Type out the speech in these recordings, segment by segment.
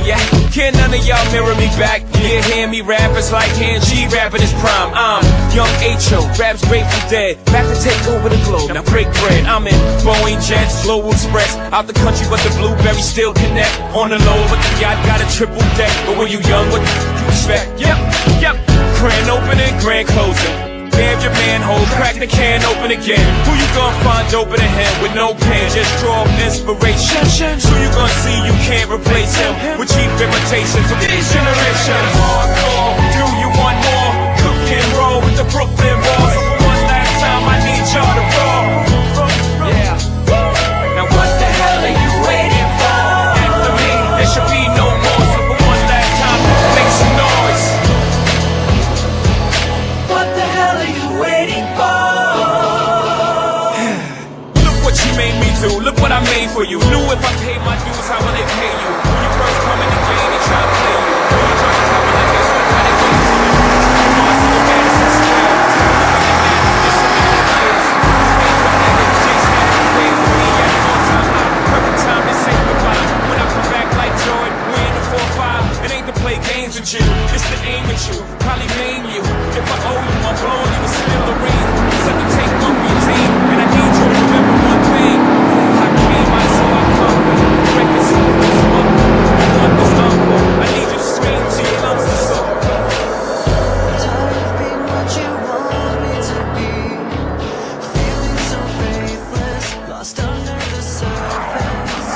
yeah. Can none of y'all mirror me back? Yeah, hear me rap, it's like hearing G rap in his prime. I'm young H.O., raps Grateful Dead, back to take over the globe, now break bread. I'm in Boeing Jets, Global Express, out the country but the blueberries still connect. On the low, but the yacht got a triple deck. But when you young, what you expect? Yep, grand opening, grand closing. Damn your manhole, crack the can open again. Who you gonna find open a hand with no pen? Just draw up inspiration. So you gonna see you can't replace him with cheap imitations of these generations. Hardcore, do you want more? Cook and roll with the Brooklyn Balls. So for one last time, I need y'all to roll. Yeah. Now what the hell are you waiting for? After me, there should be no more. So for one last time, make some noise. What the hell are you waiting for? Look what you made me do, look what I made for you. Knew if I paid my dues, how will they pay you? When you first come in the game, they try to play you. When you try to come in like this, how they wait to you? Marcy the Madison Square. Perfect time to say goodbye. When I come back like Jordan, we in the 4-5. It ain't to play games with you, it's to aim at you, probably maim you. If I owe you, I'm blowing you a smithereens. So you take one for your team, and I need you to remember one thing. I came, I saw, I conquered. Records, this one, one was uncle. I need you to scream till your lungs are sore. Tired of being what you want me to be, feeling so faithless, lost under the surface.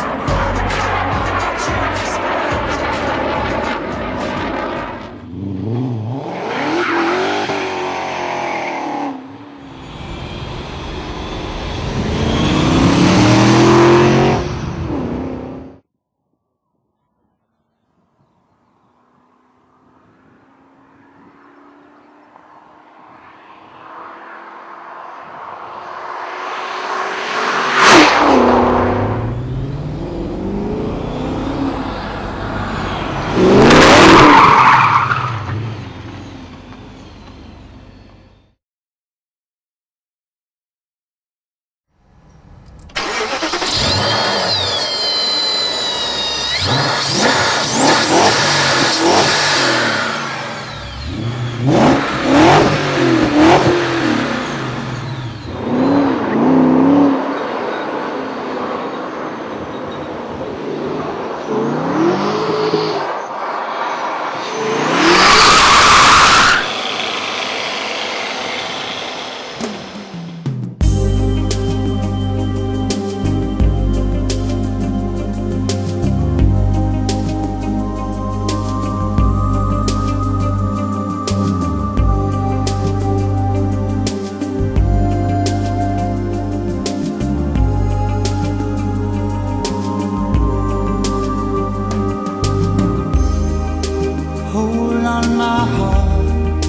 Hold on my heart,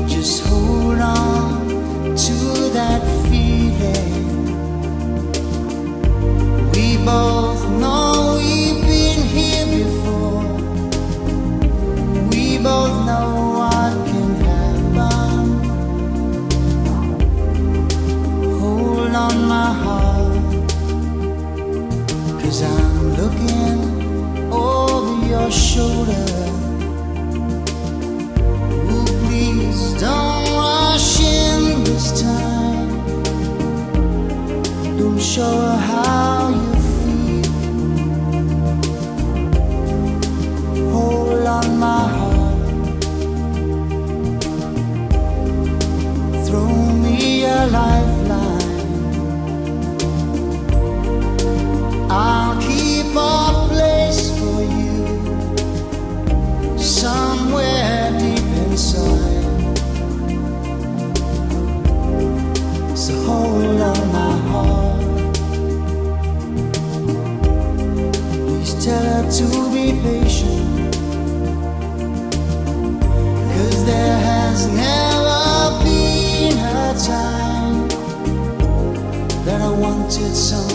just hold on to that feeling. We both know we've been here before. We both know what can happen. Hold on my heart, 'cause I'm looking over your shoulder. Ooh, please don't rush in this time. Don't show her how you feel. Hold on my heart, throw me a lifeline. I'll keep a place for you somewhere deep inside. So hold on my heart, please tell her to be patient, 'cause there has never been a time that I wanted someone